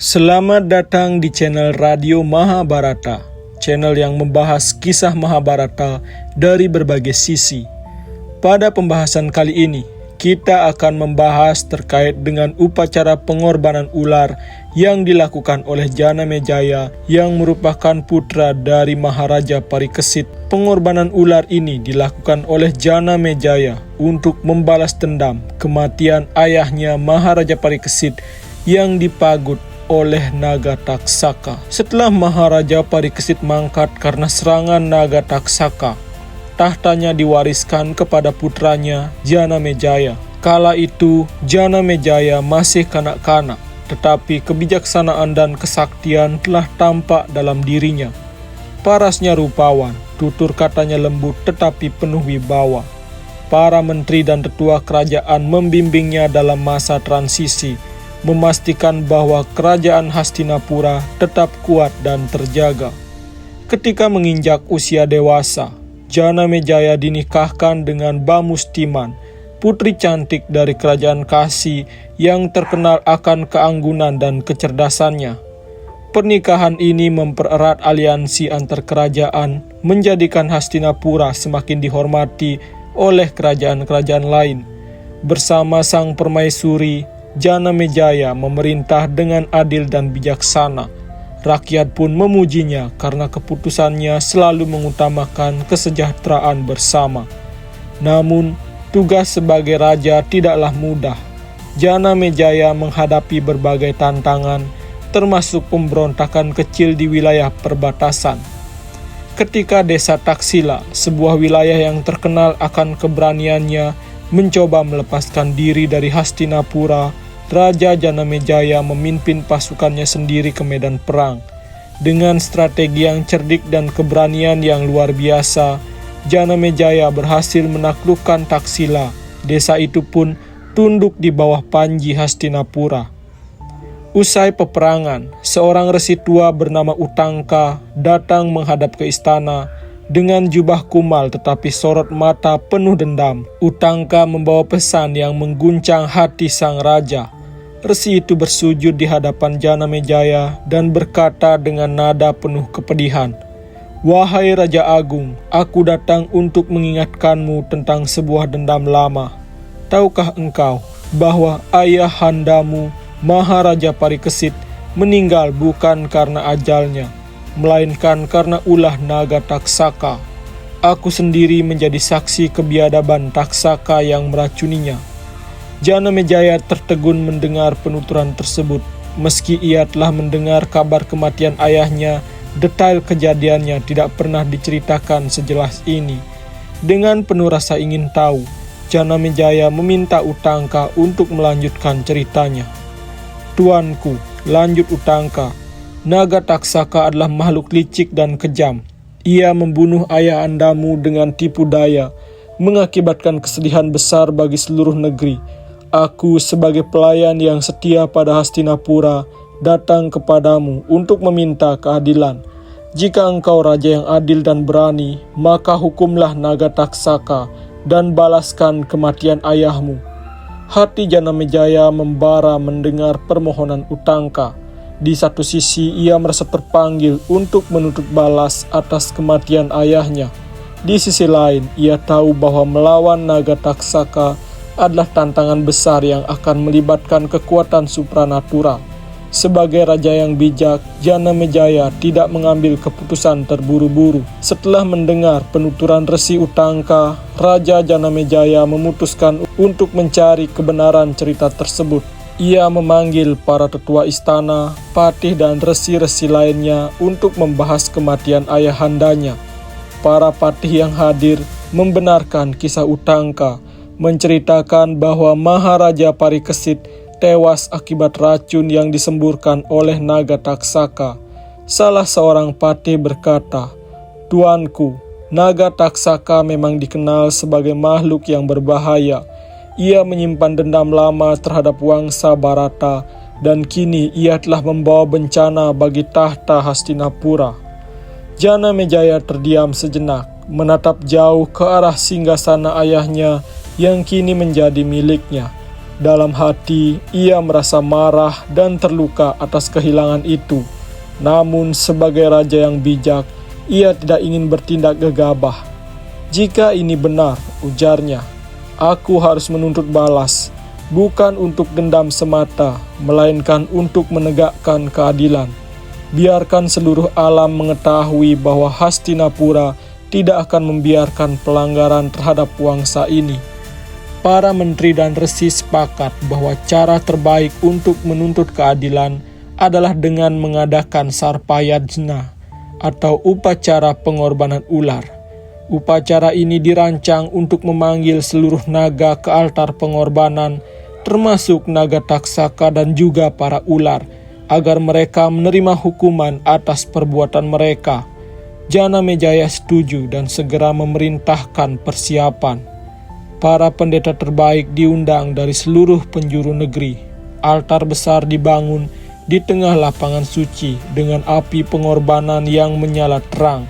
Selamat datang di channel Radio Mahabharata, channel yang membahas kisah Mahabharata dari berbagai sisi. Pada pembahasan kali ini, kita akan membahas terkait dengan upacara pengorbanan ular yang dilakukan oleh Janamejaya yang merupakan putra dari Maharaja Parikesit. Pengorbanan ular ini dilakukan oleh Janamejaya untuk membalas dendam kematian ayahnya Maharaja Parikesit yang dipagut oleh naga taksaka. Setelah Maharaja Parikesit mangkat karena serangan naga taksaka, tahtanya diwariskan kepada putranya Janamejaya. Kala itu Janamejaya masih kanak-kanak, tetapi kebijaksanaan dan kesaktian telah tampak dalam dirinya. Parasnya rupawan, tutur katanya lembut tetapi penuh wibawa. Para menteri dan tetua kerajaan membimbingnya dalam masa transisi, memastikan bahwa kerajaan Hastinapura tetap kuat dan terjaga. Ketika menginjak usia dewasa, Janamejaya dinikahkan dengan Bamustiman, putri cantik dari kerajaan Kasi yang terkenal akan keanggunan dan kecerdasannya. Pernikahan ini mempererat aliansi antar kerajaan, menjadikan Hastinapura semakin dihormati oleh kerajaan-kerajaan lain. Bersama sang permaisuri, Janamejaya memerintah dengan adil dan bijaksana. Rakyat pun memujinya karena keputusannya selalu mengutamakan kesejahteraan bersama. Namun, tugas sebagai raja tidaklah mudah. Janamejaya menghadapi berbagai tantangan, termasuk pemberontakan kecil di wilayah perbatasan. Ketika desa Taksila, sebuah wilayah yang terkenal akan keberaniannya, mencoba melepaskan diri dari Hastinapura, Raja Janamejaya memimpin pasukannya sendiri ke medan perang. Dengan strategi yang cerdik dan keberanian yang luar biasa, Janamejaya berhasil menaklukkan Taksila. Desa itu pun tunduk di bawah panji Hastinapura. Usai peperangan, seorang resi tua bernama Utangka datang menghadap ke istana dengan jubah kumal tetapi sorot mata penuh dendam. Utangka membawa pesan yang mengguncang hati sang raja. Resi itu bersujud di hadapan Janamejaya dan berkata dengan nada penuh kepedihan, "Wahai Raja Agung, aku datang untuk mengingatkanmu tentang sebuah dendam lama. Tahukah engkau bahwa ayahandamu, Maharaja Parikesit, meninggal bukan karena ajalnya, melainkan karena ulah naga taksaka. Aku sendiri menjadi saksi kebiadaban taksaka yang meracuninya." Janamejaya tertegun mendengar penuturan tersebut. Meski ia telah mendengar kabar kematian ayahnya, detail kejadiannya tidak pernah diceritakan sejelas ini. Dengan penuh rasa ingin tahu, Janamejaya meminta Utangka untuk melanjutkan ceritanya. "Tuanku," lanjut Utangka, "naga taksaka adalah makhluk licik dan kejam. Ia membunuh ayah andamu dengan tipu daya, mengakibatkan kesedihan besar bagi seluruh negeri. Aku sebagai pelayan yang setia pada Hastinapura datang kepadamu untuk meminta keadilan. Jika engkau raja yang adil dan berani, maka hukumlah naga taksaka dan balaskan kematian ayahmu." Hati Janamejaya membara mendengar permohonan Utangka. Di satu sisi ia merasa terpanggil untuk menuntut balas atas kematian ayahnya. Di sisi lain ia tahu bahwa melawan naga taksaka adalah tantangan besar yang akan melibatkan kekuatan supranatural. Sebagai raja yang bijak, Janamejaya tidak mengambil keputusan terburu-buru. Setelah mendengar penuturan Resi Utangka, Raja Janamejaya memutuskan untuk mencari kebenaran cerita tersebut. Ia memanggil para tetua istana, patih dan resi-resi lainnya untuk membahas kematian ayahandanya. Para patih yang hadir membenarkan kisah Utangka, menceritakan bahwa Maharaja Parikesit tewas akibat racun yang disemburkan oleh naga taksaka. Salah seorang patih berkata, "Tuanku, naga taksaka memang dikenal sebagai makhluk yang berbahaya. Ia menyimpan dendam lama terhadap Wangsa Barata dan kini ia telah membawa bencana bagi tahta Hastinapura." Janamejaya terdiam sejenak, menatap jauh ke arah singgasana ayahnya yang kini menjadi miliknya. Dalam hati, ia merasa marah dan terluka atas kehilangan itu. Namun, sebagai raja yang bijak, ia tidak ingin bertindak gegabah. "Jika ini benar," ujarnya, "aku harus menuntut balas, bukan untuk dendam semata, melainkan untuk menegakkan keadilan. Biarkan seluruh alam mengetahui bahwa Hastinapura tidak akan membiarkan pelanggaran terhadap wangsa ini." Para menteri dan resi sepakat bahwa cara terbaik untuk menuntut keadilan adalah dengan mengadakan sarpayajna atau upacara pengorbanan ular. Upacara ini dirancang untuk memanggil seluruh naga ke altar pengorbanan, termasuk naga taksaka dan juga para ular, agar mereka menerima hukuman atas perbuatan mereka. Janamejaya setuju dan segera memerintahkan persiapan. Para pendeta terbaik diundang dari seluruh penjuru negeri. Altar besar dibangun di tengah lapangan suci dengan api pengorbanan yang menyala terang.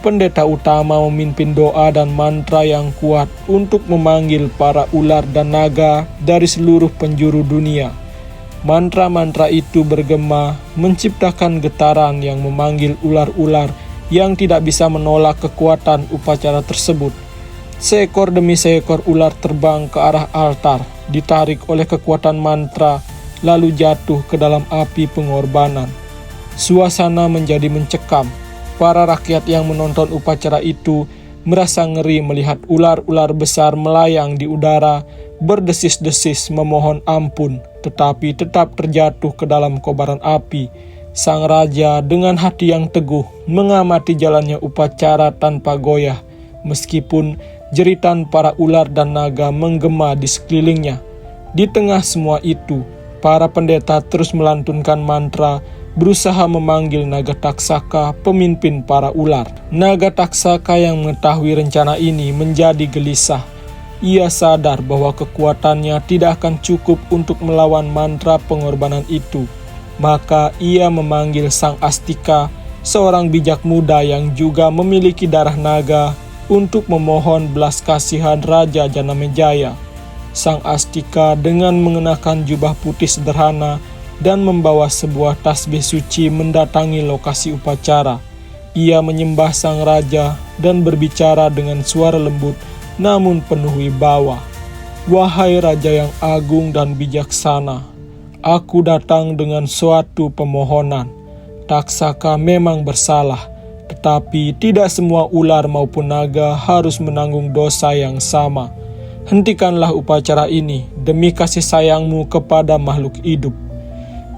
Pendeta utama memimpin doa dan mantra yang kuat untuk memanggil para ular dan naga dari seluruh penjuru dunia. Mantra-mantra itu bergema, menciptakan getaran yang memanggil ular-ular yang tidak bisa menolak kekuatan upacara tersebut. Seekor demi seekor ular terbang ke arah altar, ditarik oleh kekuatan mantra, lalu jatuh ke dalam api pengorbanan. Suasana menjadi mencekam. Para rakyat yang menonton upacara itu merasa ngeri melihat ular-ular besar melayang di udara, berdesis-desis memohon ampun, tetapi tetap terjatuh ke dalam kobaran api. Sang raja dengan hati yang teguh mengamati jalannya upacara tanpa goyah, meskipun jeritan para ular dan naga menggema di sekelilingnya. Di tengah semua itu, para pendeta terus melantunkan mantra, berusaha memanggil naga taksaka, pemimpin para ular. Naga taksaka yang mengetahui rencana ini menjadi gelisah. Ia sadar bahwa kekuatannya tidak akan cukup untuk melawan mantra pengorbanan itu. Maka ia memanggil Sang Astika, seorang bijak muda yang juga memiliki darah naga, untuk memohon belas kasihan Raja Janamejaya. Sang Astika dengan mengenakan jubah putih sederhana dan membawa sebuah tasbih suci mendatangi lokasi upacara. Ia menyembah sang raja dan berbicara dengan suara lembut namun penuh wibawa. "Wahai raja yang agung dan bijaksana, aku datang dengan suatu pemohonan. Taksaka memang bersalah, tetapi tidak semua ular maupun naga harus menanggung dosa yang sama. Hentikanlah upacara ini demi kasih sayangmu kepada makhluk hidup."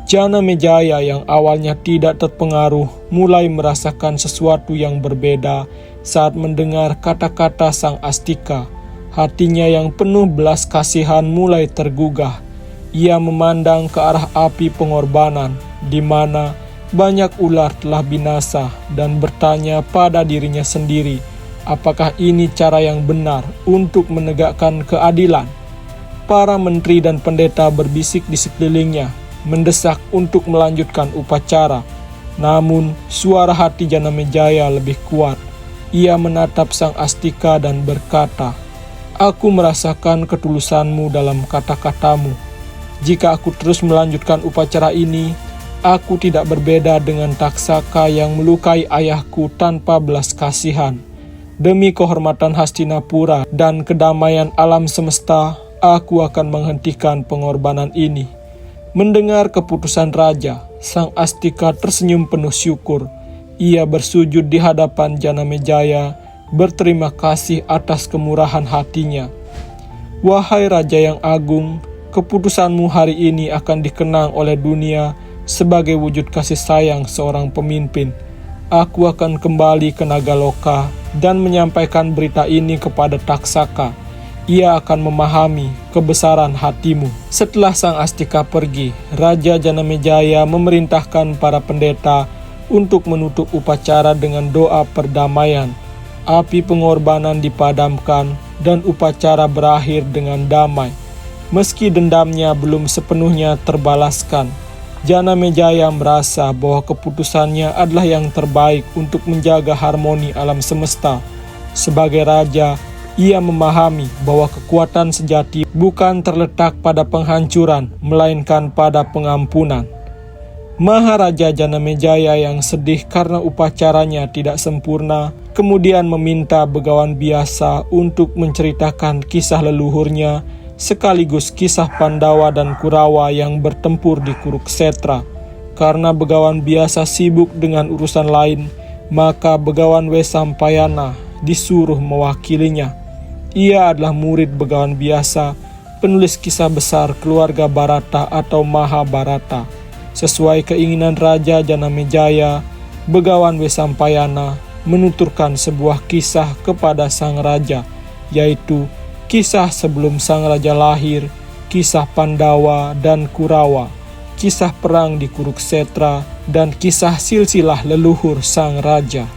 Janamejaya yang awalnya tidak terpengaruh mulai merasakan sesuatu yang berbeda saat mendengar kata-kata Sang Astika. Hatinya yang penuh belas kasihan mulai tergugah. Ia memandang ke arah api pengorbanan, di mana banyak ular telah binasa, dan bertanya pada dirinya sendiri, apakah ini cara yang benar untuk menegakkan keadilan? Para menteri dan pendeta berbisik di sekelilingnya, mendesak untuk melanjutkan upacara. Namun, suara hati Janamejaya lebih kuat. Ia menatap Sang Astika dan berkata, "Aku merasakan ketulusanmu dalam kata-katamu. Jika aku terus melanjutkan upacara ini, aku tidak berbeda dengan Taksaka yang melukai ayahku tanpa belas kasihan. Demi kehormatan Hastinapura dan kedamaian alam semesta, aku akan menghentikan pengorbanan ini." Mendengar keputusan raja, Sang Astika tersenyum penuh syukur. Ia bersujud di hadapan Janamejaya, berterima kasih atas kemurahan hatinya. "Wahai raja yang agung, keputusanmu hari ini akan dikenang oleh dunia sebagai wujud kasih sayang seorang pemimpin. Aku akan kembali ke Nagaloka dan menyampaikan berita ini kepada Taksaka. Ia akan memahami kebesaran hatimu." Setelah Sang Astika pergi, Raja Janamejaya memerintahkan para pendeta untuk menutup upacara dengan doa perdamaian. Api pengorbanan dipadamkan dan upacara berakhir dengan damai. Meski dendamnya belum sepenuhnya terbalaskan, Janamejaya merasa bahwa keputusannya adalah yang terbaik untuk menjaga harmoni alam semesta. Sebagai raja, Ia memahami bahwa kekuatan sejati bukan terletak pada penghancuran, melainkan pada pengampunan. Maharaja Janamejaya yang sedih karena upacaranya tidak sempurna, kemudian meminta Begawan Biasa untuk menceritakan kisah leluhurnya, sekaligus kisah Pandawa dan Kurawa yang bertempur di Kuruksetra. Karena Begawan Biasa sibuk dengan urusan lain, maka Begawan Wesampayana disuruh mewakilinya. Ia adalah murid Begawan Biasa, penulis kisah besar keluarga Barata atau Mahabharata. Sesuai keinginan Raja Janamejaya, Begawan Wesampayana menuturkan sebuah kisah kepada sang raja, yaitu kisah sebelum sang raja lahir, kisah Pandawa dan Kurawa, kisah perang di Kuruksetra, dan kisah silsilah leluhur sang raja.